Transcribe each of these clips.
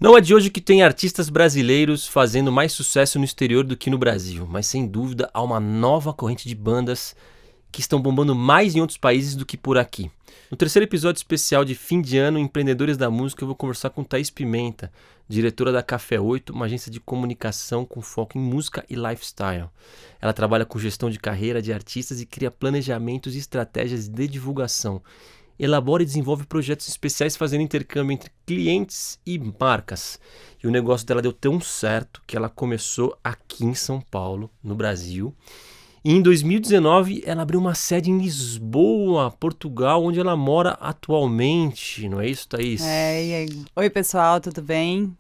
Não é de hoje que tem artistas brasileiros fazendo mais sucesso no exterior do que no Brasil, mas sem dúvida há uma nova corrente de bandas que estão bombando mais em outros países do que por aqui. No terceiro episódio especial de fim de ano, Empreendedores da Música, eu vou conversar com Thaís Pimenta, diretora da Café 8, uma agência de comunicação com foco em música e lifestyle. Ela trabalha com gestão de carreira de artistas e cria planejamentos e estratégias de divulgação. Elabora e desenvolve projetos especiais fazendo intercâmbio entre clientes e marcas. E o negócio dela deu tão certo que ela começou aqui em São Paulo, no Brasil. E em 2019 ela abriu uma sede em Lisboa, Portugal, onde ela mora atualmente. Não é isso, Thaís? E aí? Oi, pessoal, tudo bem?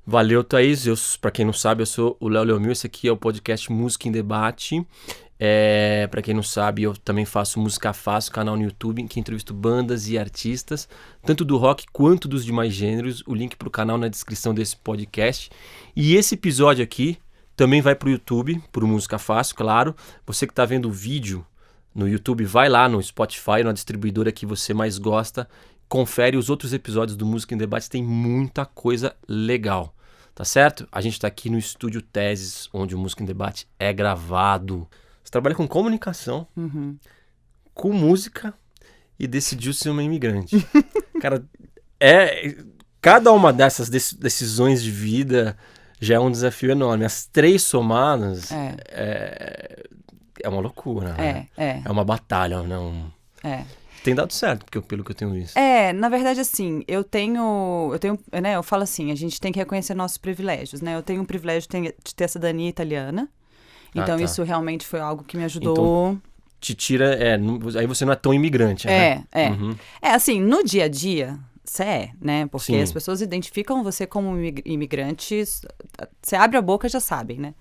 Valeu, Thaís. Para quem não sabe, eu sou o Léo Leomil. Esse aqui é o podcast Música em Debate. Para quem não sabe, eu também faço Música Fácil, canal no YouTube, em que entrevisto bandas e artistas, tanto do rock quanto dos demais gêneros. O link para o canal na descrição desse podcast. E esse episódio aqui também vai para o YouTube, para o Música Fácil, claro. Você que está vendo o vídeo no YouTube, vai lá no Spotify, na distribuidora que você mais gosta. Confere os outros episódios do Música em Debate, tem muita coisa legal. Tá certo? A gente está aqui no Estúdio Teses, onde o Música em Debate é gravado. Você trabalha com comunicação, com música e decidiu ser uma imigrante. Cara, cada uma dessas decisões de vida já é um desafio enorme. As três somadas é uma loucura. Né? É uma batalha. Não. Tem dado certo, pelo que eu tenho visto. Na verdade, assim, eu tenho, né, eu falo assim, a gente tem que reconhecer nossos privilégios, né? Eu tenho o privilégio de ter cidadania italiana, então isso realmente foi algo que me ajudou. Então, te tira, aí você não é tão imigrante, né? Assim, no dia a dia, você né? Porque Sim. as pessoas identificam você como imigrante, você abre a boca já sabem, né?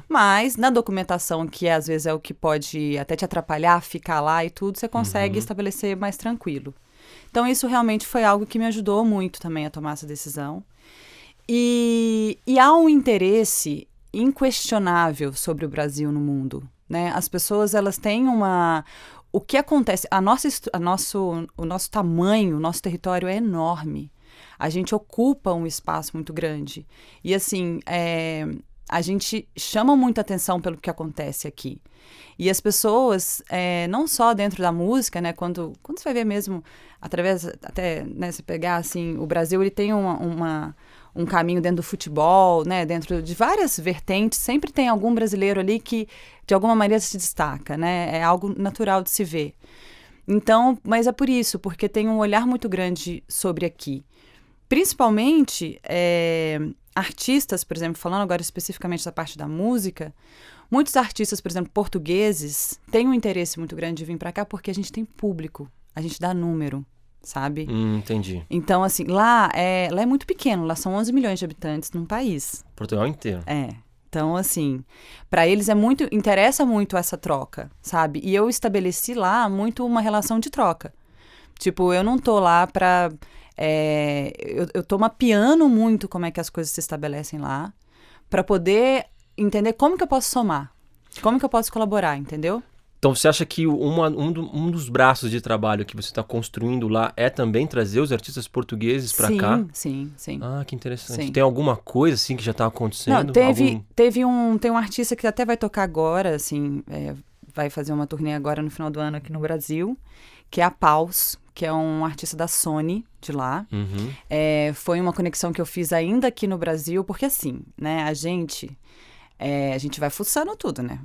Mas na documentação, que às vezes é o que pode até te atrapalhar, ficar lá e tudo, você consegue estabelecer mais tranquilo. Então isso realmente foi algo que me ajudou muito também a tomar essa decisão. E há um interesse inquestionável sobre o Brasil no mundo, né? As pessoas, elas têm o que acontece? O nosso tamanho, o nosso território é enorme. A gente ocupa um espaço muito grande. E, assim, a gente chama muita atenção pelo que acontece aqui. E as pessoas, não só dentro da música, né? Quando você vai ver mesmo, através, até, né, se pegar, assim, o Brasil, ele tem um caminho dentro do futebol, né? Dentro de várias vertentes, sempre tem algum brasileiro ali que, de alguma maneira, se destaca, né? É algo natural de se ver. Então, mas é por isso, porque tem um olhar muito grande sobre aqui. Principalmente, artistas, por exemplo, falando agora especificamente da parte da música, muitos artistas, por exemplo, portugueses, têm um interesse muito grande de vir para cá porque a gente tem público, a gente dá número. Sabe? Entendi. Então, assim, lá é muito pequeno, lá são 11 milhões de habitantes num país. Portugal inteiro. Então, assim, para eles interessa muito essa troca, sabe? E eu estabeleci lá muito uma relação de troca. Tipo, eu não tô lá pra... eu tô mapeando muito como é que as coisas se estabelecem lá, para poder entender como que eu posso somar, como que eu posso colaborar, entendeu? Então, você acha que um dos braços de trabalho que você está construindo lá é também trazer os artistas portugueses para cá? Sim. Ah, que interessante. Sim. Tem alguma coisa assim que já está acontecendo? Não, tem um artista que até vai tocar agora, assim, vai fazer uma turnê agora no final do ano aqui no Brasil, que é a Paus, que é um artista da Sony, de lá. Foi uma conexão que eu fiz ainda aqui no Brasil, porque assim, né, a gente vai fuçando tudo, né?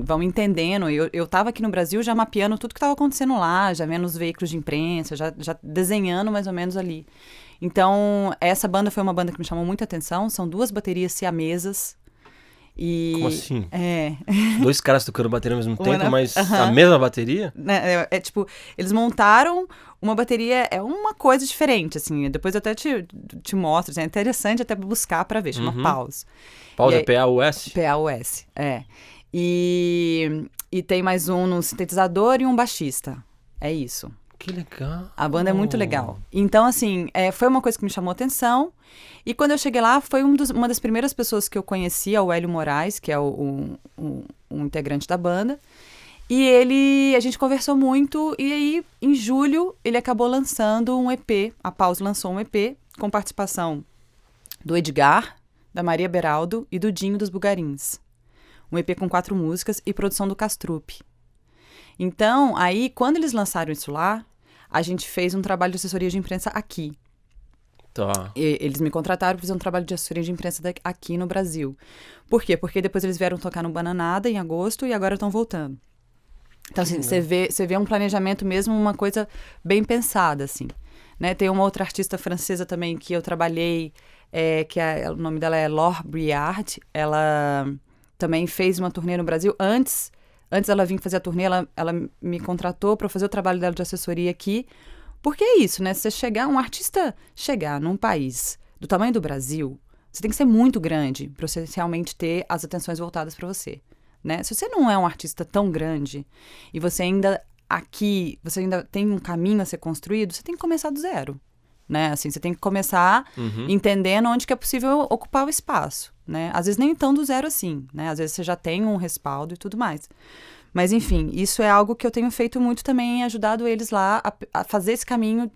Vamos entendendo. Eu tava aqui no Brasil já mapeando tudo que estava acontecendo lá, já vendo os veículos de imprensa, já desenhando mais ou menos ali. Então, essa banda foi uma banda que me chamou muita atenção. São 2 baterias siamesas. Como assim? 2 caras tocando bateria ao mesmo tempo, mas a mesma bateria? Tipo, eles montaram uma bateria, é uma coisa diferente, assim. Depois eu até te mostro, assim, é interessante até buscar pra ver, chama Paus. Paus é P-A-U-S? P-A-U-S, E tem mais um no sintetizador e um baixista. É isso. Que legal. A banda é muito legal. Então, assim, foi uma coisa que me chamou a atenção. E quando eu cheguei lá, foi uma das primeiras pessoas que eu conhecia, o Hélio Moraes, que é um integrante da banda. E a gente conversou muito, e aí, em julho, ele acabou lançando um EP. A Pause lançou um EP com participação do Edgar, da Maria Beraldo e do Dinho dos Bugarins. Um EP com 4 músicas e produção do Castrupe. Então, aí, quando eles lançaram isso lá, a gente fez um trabalho de assessoria de imprensa aqui. Tá. Eles me contrataram para fazer um trabalho de assessoria de imprensa aqui no Brasil. Por quê? Porque depois eles vieram tocar no Bananada em agosto e agora estão voltando. Então, assim, você vê um planejamento mesmo, uma coisa bem pensada, assim. Né? Tem uma outra artista francesa também que eu trabalhei, o nome dela é Laure Briard. Ela também fez uma turnê no Brasil. Antes dela vir fazer a turnê, ela me contratou para fazer o trabalho dela de assessoria aqui. Porque é isso, né? Um artista chegar num país do tamanho do Brasil, você tem que ser muito grande para você realmente ter as atenções voltadas para você. Né? Se você não é um artista tão grande e você ainda tem um caminho a ser construído, você tem que começar do zero, né? Assim, você tem que começar entendendo onde que é possível ocupar o espaço, né? Às vezes nem tão do zero assim, né? Às vezes você já tem um respaldo e tudo mais. Mas, enfim, isso é algo que eu tenho feito muito também, ajudado eles lá a fazer esse caminho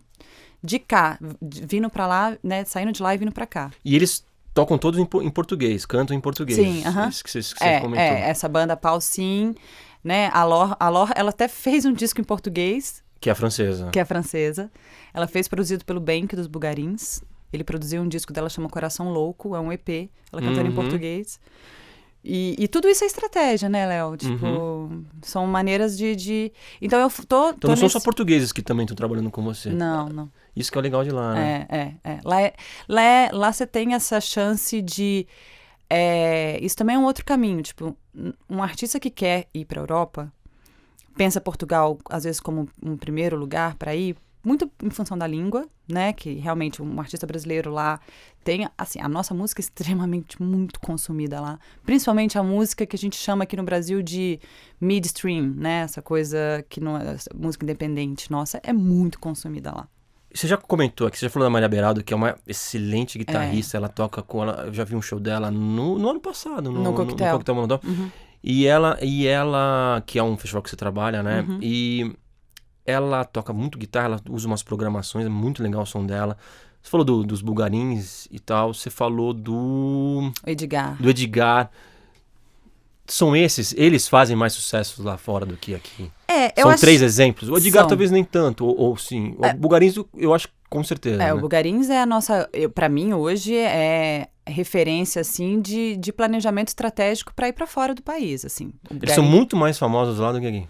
de cá, vindo pra lá, né? Saindo de lá e vindo pra cá. E eles tocam todos em português, cantam em português. Sim, Isso que você comentou. Essa banda Pau, sim, né? A Laure, ela até fez um disco em português. Que é a francesa. Ela fez produzido pelo Benck dos Bugarins. Ele produziu um disco dela, chama Coração Louco, é um EP. Ela cantando em português. E tudo isso é estratégia, né, Léo? Tipo, são maneiras de... Então eu tô Então não são só portugueses que também estão trabalhando com você. Não. Isso que é o legal de lá, né? Lá você tem essa chance de... isso também é um outro caminho. Tipo, um artista que quer ir para a Europa, pensa Portugal, às vezes, como um primeiro lugar para ir, muito em função da língua, né? Que realmente um artista brasileiro lá tem... Assim, a nossa música é extremamente muito consumida lá. Principalmente a música que a gente chama aqui no Brasil de midstream, né? Essa coisa que não é música independente. Nossa, é muito consumida lá. Você já comentou aqui, você já falou da Maria Beraldo, que é uma excelente guitarrista. Ela toca com ela. Eu já vi um show dela no ano passado, no Coquetel Molotov. E ela, que é um festival que você trabalha, né? E ela toca muito guitarra, ela usa umas programações, é muito legal o som dela. Você falou dos Bugarins e tal, você falou do Edgar. São eles fazem mais sucesso lá fora do que aqui. São 3 exemplos. O Edgar talvez nem tanto, ou sim. O Bugarins eu acho com certeza. Né? O Bugarins é a nossa... Pra mim, hoje, é referência, assim, de planejamento estratégico para ir para fora do país, assim. Eles são muito mais famosos lá do que aqui.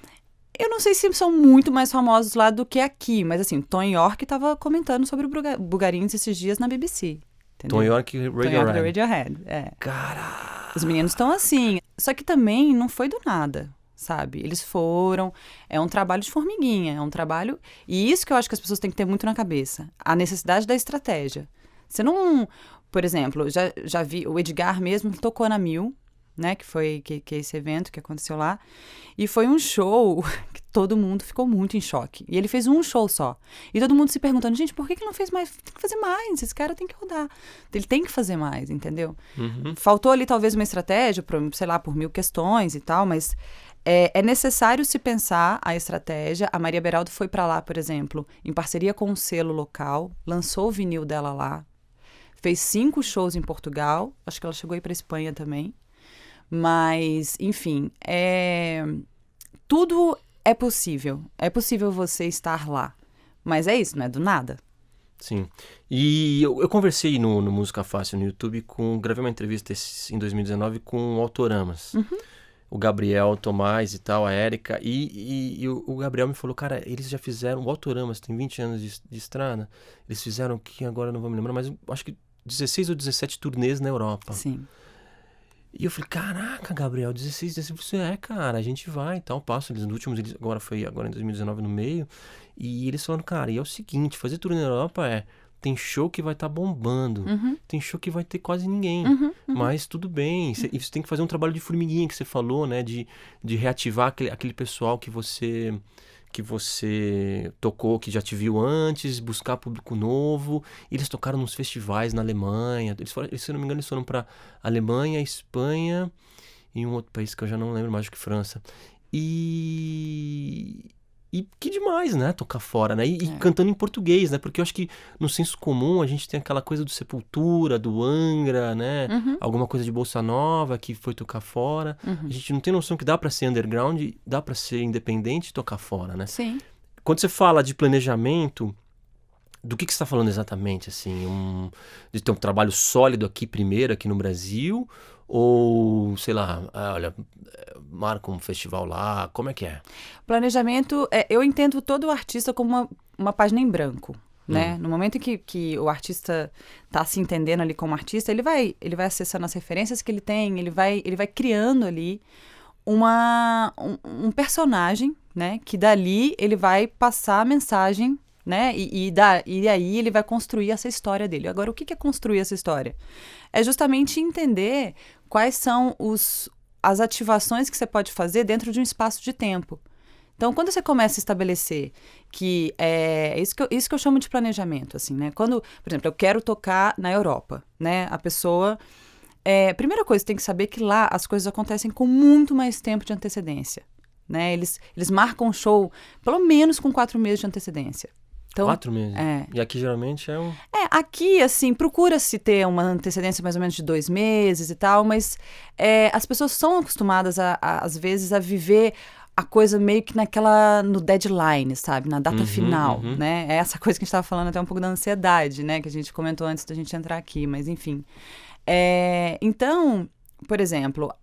Eu não sei se são muito mais famosos lá do que aqui, mas assim, Tom York estava comentando sobre o Bugarins esses dias na BBC. Entendeu? Tom York e Radiohead. Caralho! Os meninos estão assim. Só que também não foi do nada, sabe? Eles foram... É um trabalho de formiguinha, é um trabalho... E isso que eu acho que as pessoas têm que ter muito na cabeça. A necessidade da estratégia. Você não... Por exemplo, já vi... O Edgar mesmo tocou na Mil, né? Que é esse evento que aconteceu lá. E foi um show que todo mundo ficou muito em choque. E ele fez um show só. E todo mundo se perguntando, gente, por que ele não fez mais? Tem que fazer mais, esse cara tem que rodar. Ele tem que fazer mais, entendeu? Faltou ali talvez uma estratégia, sei lá, por 1000 questões e tal, mas é necessário se pensar a estratégia. A Maria Beraldo foi pra lá, por exemplo, em parceria com um selo local, lançou o vinil dela lá, fez 5 shows em Portugal, acho que ela chegou aí pra Espanha também. Mas, enfim, tudo é possível. É possível você estar lá. Mas é isso, não é do nada. Sim. E eu conversei no Música Fácil no YouTube, gravei uma entrevista em 2019 com o Autoramas. O Gabriel, o Tomás e tal, a Érica. E o Gabriel me falou, cara, eles já fizeram... O Autoramas tem 20 anos de estrada. Eles fizeram, que agora não vou me lembrar, mas acho que 16 ou 17 turnês na Europa. Sim. E eu falei, caraca, Gabriel, 16, 17, você cara, a gente vai e tal, passo, eles no últimos, agora em 2019 no meio, e eles falaram, cara, e é o seguinte, fazer turnê na Europa tem show que vai estar bombando, tem show que vai ter quase ninguém, mas tudo bem, e você tem que fazer um trabalho de formiguinha que você falou, né, de reativar aquele pessoal que você tocou, que já te viu antes, buscar público novo. Eles tocaram nos festivais na Alemanha. Se eu não me engano, eles foram para Alemanha, Espanha e um outro país que eu já não lembro mais, acho que França. E que demais, né? Tocar fora, né? E cantando em português, né? Porque eu acho que no senso comum a gente tem aquela coisa do Sepultura, do Angra, né? Alguma coisa de Bossa Nova que foi tocar fora. A gente não tem noção que dá pra ser underground, dá pra ser independente e tocar fora, né? Sim. Quando você fala de planejamento, do que você está falando exatamente, assim? De ter um trabalho sólido aqui primeiro, aqui no Brasil? Ou, sei lá, olha, marca um festival lá, como é que é? Planejamento, eu entendo todo o artista como uma página em branco, né? No momento em que o artista está se entendendo ali como artista, ele vai acessando as referências que ele tem, ele vai criando ali um personagem, né? Que dali ele vai passar a mensagem, né? E aí ele vai construir essa história dele. Agora, o que é construir essa história? É justamente entender quais são as ativações que você pode fazer dentro de um espaço de tempo. Então, quando você começa a estabelecer que isso que eu chamo de planejamento, assim, né? Quando, por exemplo, eu quero tocar na Europa, né? A pessoa... primeira coisa, tem que saber que lá as coisas acontecem com muito mais tempo de antecedência, né? Eles marcam um show pelo menos com 4 meses de antecedência. Então, 4 meses? E aqui geralmente é um... aqui, assim, procura-se ter uma antecedência mais ou menos de 2 meses e tal, mas as pessoas são acostumadas, às vezes, a viver a coisa meio que no deadline, sabe? Na data final, né? É essa coisa que a gente estava falando até um pouco da ansiedade, né? Que a gente comentou antes da gente entrar aqui, mas enfim. Então, por exemplo,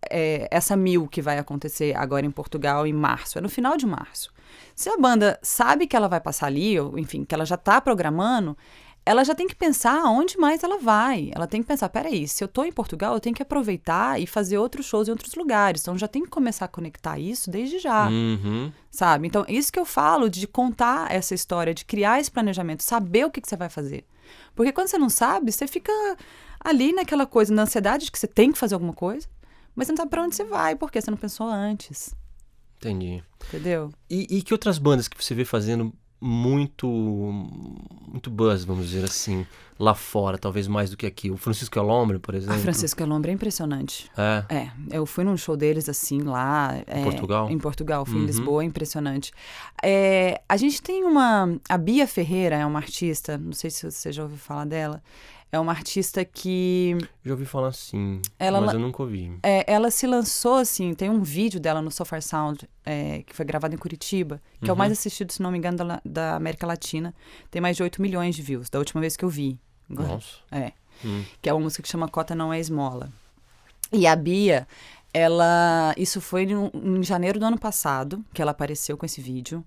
essa Mil que vai acontecer agora em Portugal em março, é no final de março. Se a banda sabe que ela vai passar ali, ou enfim, que ela já está programando, ela já tem que pensar aonde mais ela vai. Ela tem que pensar, peraí, se eu estou em Portugal, eu tenho que aproveitar e fazer outros shows em outros lugares. Então, já tem que começar a conectar isso desde já, sabe? Então, isso que eu falo de contar essa história, de criar esse planejamento, saber o que você vai fazer. Porque quando você não sabe, você fica ali naquela coisa, na ansiedade de que você tem que fazer alguma coisa, mas você não sabe para onde você vai, porque você não pensou antes. Entendi. Entendeu? E que outras bandas que você vê fazendo muito buzz, vamos dizer assim, lá fora, talvez mais do que aqui? O Francisco Elombre, por exemplo? A Francisco Elombre é impressionante. Eu fui num show deles, assim, lá... Em Portugal? Em Portugal, fui em Lisboa, é impressionante. A gente tem a Bia Ferreira é uma artista, não sei se você já ouviu falar dela, é uma artista que... Já ouvi falar sim, mas eu nunca ouvi. Ela se lançou, assim, tem um vídeo dela no So Far Sound, que foi gravado em Curitiba, que é o mais assistido, se não me engano, da América Latina. Tem mais de 8 milhões de views, da última vez que eu vi. Nossa. Que é uma música que chama Cota Não É Esmola. E a Bia, isso foi em janeiro do ano passado, que ela apareceu com esse vídeo.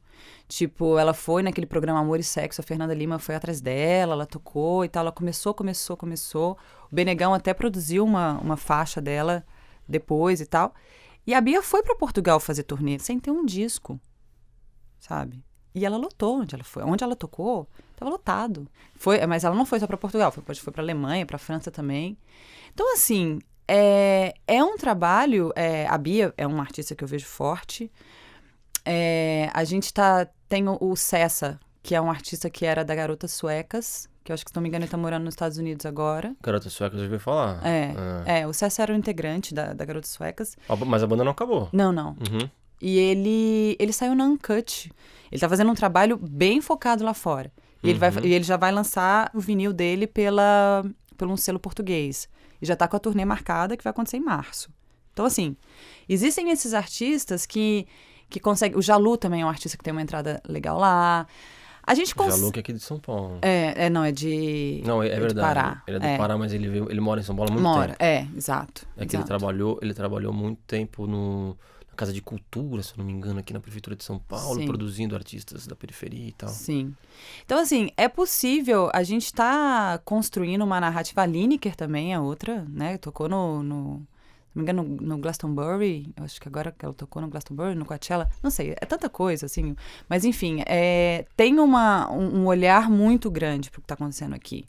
Tipo, ela foi naquele programa Amor e Sexo, a Fernanda Lima foi atrás dela, ela tocou e tal, ela começou. O Benegão até produziu uma faixa dela depois e tal. E a Bia foi pra Portugal fazer turnê sem ter um disco, sabe? E ela lotou onde ela foi. Onde ela tocou, tava lotado. Mas ela não foi só pra Portugal, foi pra Alemanha, pra França também. Então, assim, é um trabalho... a Bia é uma artista que eu vejo forte. A gente tem o Cessa, que é um artista que era da Garotas Suecas, que eu acho que, se não me engano, ele tá morando nos Estados Unidos agora. Garotas Suecas, eu já ouvi falar. O Cessa era o integrante da Garotas Suecas. Mas a banda não acabou. Não. E ele saiu na Uncut. Ele tá fazendo um trabalho bem focado lá fora. E ele já vai lançar o vinil dele por um selo português. E já tá com a turnê marcada, que vai acontecer em março. Então, assim, existem esses artistas que conseguem... O Jalu também é um artista que tem uma entrada legal lá. A gente Jalu que é aqui de São Paulo. Não, é de... Não, é verdade. De Pará. Ele é do Pará, mas ele mora em São Paulo há muito tempo. Exato. Que ele trabalhou muito tempo na Casa de Cultura, se eu não me engano, aqui na Prefeitura de São Paulo, produzindo artistas da periferia e tal. Sim. Então, assim, é possível, a gente tá construindo uma narrativa. A Lineker também é outra, né? Tocou se não me engano, no Glastonbury, eu acho que agora que ela tocou no Glastonbury, no Coachella, não sei, é tanta coisa, assim. Mas, enfim, tem um olhar muito grande pro que tá acontecendo aqui.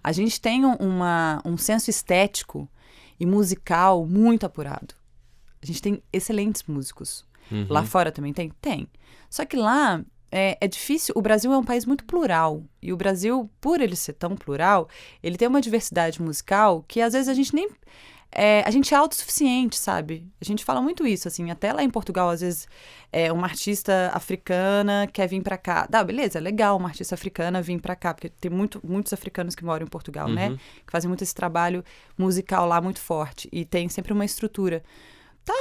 A gente tem um senso estético e musical muito apurado. A gente tem excelentes músicos. Lá fora também tem? Tem. Só que lá é difícil. O Brasil é um país muito plural. E o Brasil, por ele ser tão plural, ele tem uma diversidade musical que às vezes a gente nem... a gente é autossuficiente, sabe? A gente fala muito isso, assim, até lá em Portugal, às vezes, uma artista africana quer vir pra cá. Beleza, é legal uma artista africana vir pra cá, porque tem muitos africanos que moram em Portugal, né? Que fazem muito esse trabalho musical lá muito forte, e tem sempre uma estrutura.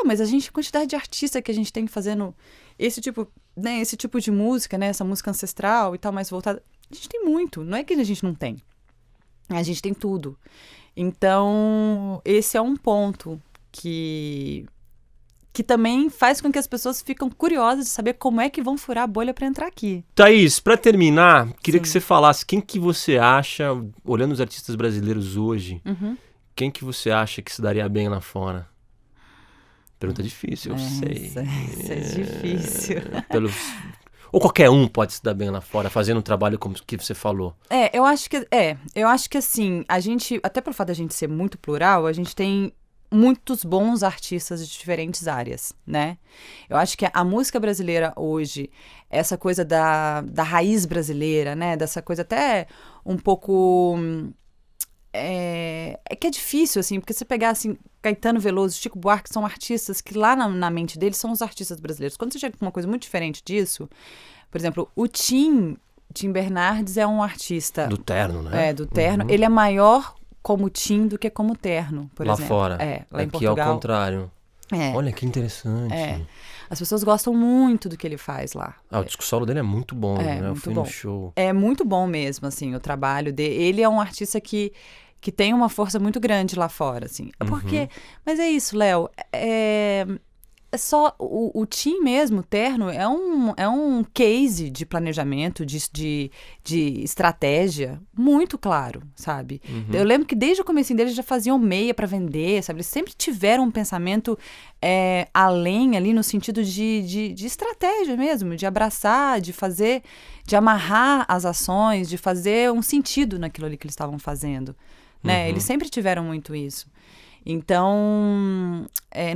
Mas a quantidade de artista que a gente tem fazendo esse tipo de música, né? Essa música ancestral e tal, mais voltada, a gente tem muito, não é que a gente não tem. A gente tem tudo. Então, esse é um ponto que também faz com que as pessoas ficam curiosas de saber como é que vão furar a bolha para entrar aqui. Thaís, para terminar, queria que você falasse quem que você acha, olhando os artistas brasileiros hoje, quem que você acha que se daria bem lá fora? Pergunta difícil, eu sei. Isso é difícil. Ou qualquer um pode se dar bem lá fora, fazendo um trabalho como que você falou. Eu acho que assim, a gente, até pelo fato da gente ser muito plural, a gente tem muitos bons artistas de diferentes áreas, né? Eu acho que a música brasileira hoje, essa coisa da raiz brasileira, né? Dessa coisa até um pouco... que é difícil, assim, porque você pegar, assim, Caetano Veloso, Chico Buarque, são artistas que lá na mente deles são os artistas brasileiros. Quando você chega com uma coisa muito diferente disso, por exemplo, o Tim Bernardes é um artista... Do terno, né? Do terno. Ele é maior como Tim do que como terno, por exemplo. Lá fora. Lá em Aqui Portugal. é ao contrário. Olha que interessante. As pessoas gostam muito do que ele faz lá. O disco solo dele é muito bom, né? Eu fui no show. É muito bom mesmo, assim, o trabalho dele. Ele é um artista que tem uma força muito grande lá fora, assim. Porque... Mas é isso, Léo. É só... O Tim mesmo, o terno, é um case de planejamento, de estratégia muito claro, sabe? Eu lembro que desde o comecinho deles já faziam meia para vender, sabe? Eles sempre tiveram um pensamento além ali, no sentido de estratégia mesmo, de abraçar, de fazer, de amarrar as ações, de fazer um sentido naquilo ali que eles estavam fazendo, né? Eles sempre tiveram muito isso. Então,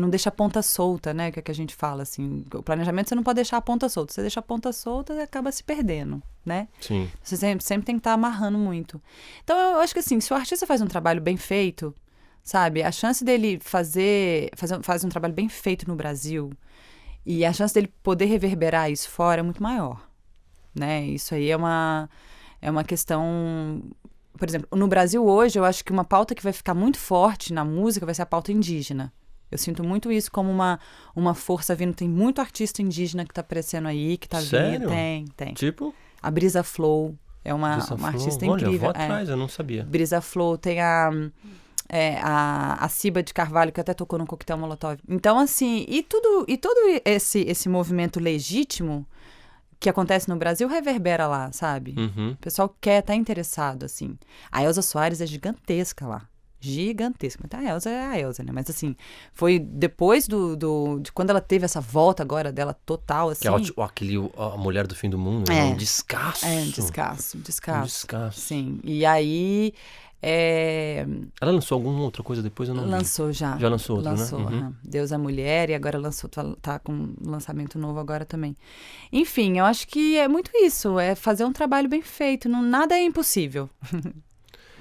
não deixa a ponta solta, né? Que é que a gente fala, assim. O planejamento você não pode deixar a ponta solta. Você deixa a ponta solta, acaba se perdendo, né? Sim. Você sempre tem que estar amarrando muito. Então, eu acho que assim, se o artista faz um trabalho bem feito, sabe? A chance dele fazer um trabalho bem feito no Brasil e a chance dele poder reverberar isso fora é muito maior, né? Isso aí é uma questão... Por exemplo, no Brasil hoje, eu acho que uma pauta que vai ficar muito forte na música vai ser a pauta indígena. Eu sinto muito isso como uma força vindo. Tem muito artista indígena que tá aparecendo aí, que tá Sério? vindo. Tem. Tipo? A Brisa Flow é uma artista incrível. Olha, eu vou atrás, eu não sabia. Brisa Flow, tem a Ciba de Carvalho, que até tocou no Coquetel Molotov. Então, assim, e todo esse movimento legítimo que acontece no Brasil reverbera lá, sabe? O pessoal tá interessado, assim. A Elza Soares é gigantesca lá. Gigantesca. Mas a Elza é a Elza, né? Mas, assim, foi depois de quando ela teve essa volta agora dela total, assim... Que é a Mulher do Fim do Mundo, né? Um descasso. Um descasso. Um descasso. Sim. E aí... Ela lançou alguma outra coisa depois? Eu não Lançou vi. já. Já lançou outra, né? Deus é Mulher, e agora tá com um lançamento novo agora também. Enfim, eu acho que é muito isso, é fazer um trabalho bem feito, nada é impossível.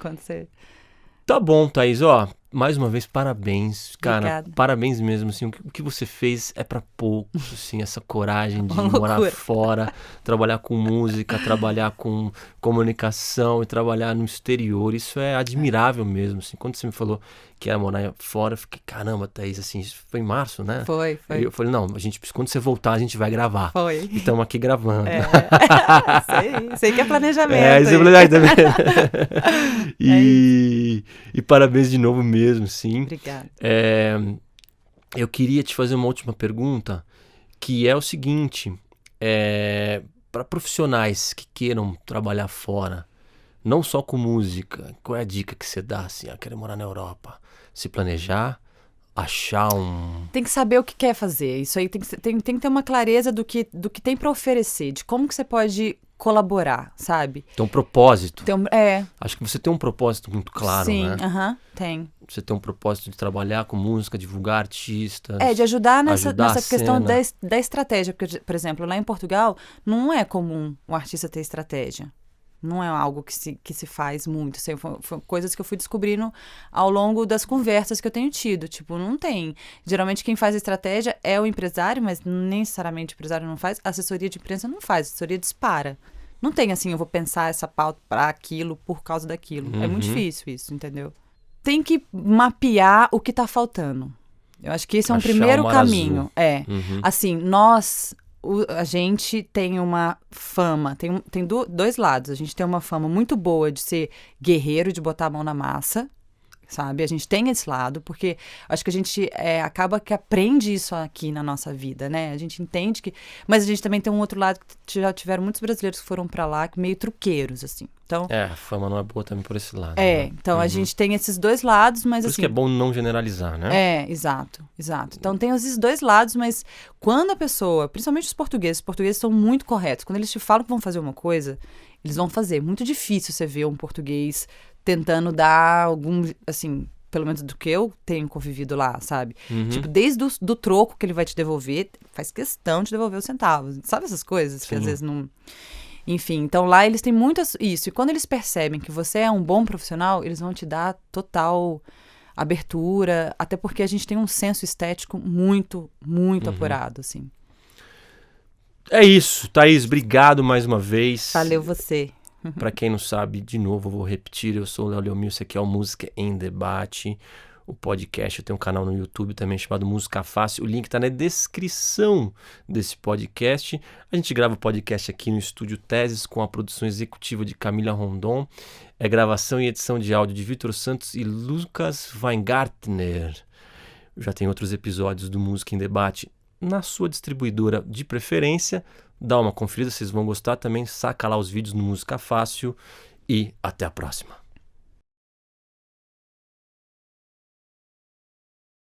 Quando você... Tá bom, Thaís, mais uma vez, parabéns, cara. Obrigada. Parabéns mesmo, assim, o que você fez é pra poucos, assim, essa coragem de morar fora, trabalhar com música, trabalhar com comunicação e trabalhar no exterior, isso é admirável mesmo, assim. Quando você me falou que ia morar fora, eu fiquei, caramba, Thaís, assim, isso foi em março, né? Foi. Eu falei, não, quando você voltar, a gente vai gravar. Foi. E estamos aqui gravando. Sei que é planejamento. Isso é planejamento também. E parabéns de novo mesmo, sim. Obrigada. Eu queria te fazer uma última pergunta, que é o seguinte, para profissionais que queiram trabalhar fora, não só com música, qual é a dica que você dá, assim, quero morar na Europa? Se planejar, achar Tem que saber o que quer fazer, isso aí tem que ter uma clareza do que tem para oferecer, de como que você pode colaborar, sabe? Tem um propósito. É. Acho que você tem um propósito muito claro, sim, né? Sim, tem. Você tem um propósito de trabalhar com música, divulgar artistas. De ajudar nessa questão da estratégia. Porque, por exemplo, lá em Portugal, não é comum um artista ter estratégia. Não é algo que se faz muito. Assim, foi coisas que eu fui descobrindo ao longo das conversas que eu tenho tido. Tipo, não tem. Geralmente quem faz a estratégia é o empresário, mas nem necessariamente o empresário não faz. A assessoria de imprensa não faz. A assessoria dispara. Não tem assim, eu vou pensar essa pauta para aquilo por causa daquilo. É muito difícil isso, entendeu? Tem que mapear o que tá faltando. Eu acho que esse é um primeiro caminho. Assim, a gente tem uma fama, tem dois lados. A gente tem uma fama muito boa de ser guerreiro, de botar a mão na massa, sabe? A gente tem esse lado, porque acho que a gente acaba que aprende isso aqui na nossa vida, né? A gente entende que... Mas a gente também tem um outro lado que já tiveram muitos brasileiros que foram pra lá meio truqueiros, assim. Então, a fama não é boa também por esse lado. Então a gente tem esses dois lados, mas por assim... isso que é bom não generalizar, né? Exato. Então tem esses dois lados, mas quando a pessoa, principalmente os portugueses são muito corretos. Quando eles te falam que vão fazer uma coisa, eles vão fazer. Muito difícil você ver um português tentando dar algum, assim, pelo menos do que eu tenho convivido lá, sabe? Tipo, desde do troco que ele vai te devolver, faz questão de devolver os centavos. Sabe essas coisas que às vezes não... Enfim, então lá eles têm muito isso. E quando eles percebem que você é um bom profissional, eles vão te dar total abertura, até porque a gente tem um senso estético muito, muito apurado, assim. É isso, Thaís, obrigado mais uma vez. Valeu você. Pra quem não sabe, de novo, eu vou repetir, eu sou o Léo Leomil, esse aqui é o Música em Debate, o podcast. Eu tenho um canal no YouTube também chamado Música Fácil, o link tá na descrição desse podcast. A gente grava o podcast aqui no Estúdio Teses com a produção executiva de Camila Rondon, gravação e edição de áudio de Vitor Santos e Lucas Weingartner. Já tem outros episódios do Música em Debate na sua distribuidora de preferência. Dá uma conferida, vocês vão gostar também. Saca lá os vídeos no Música Fácil e até a próxima.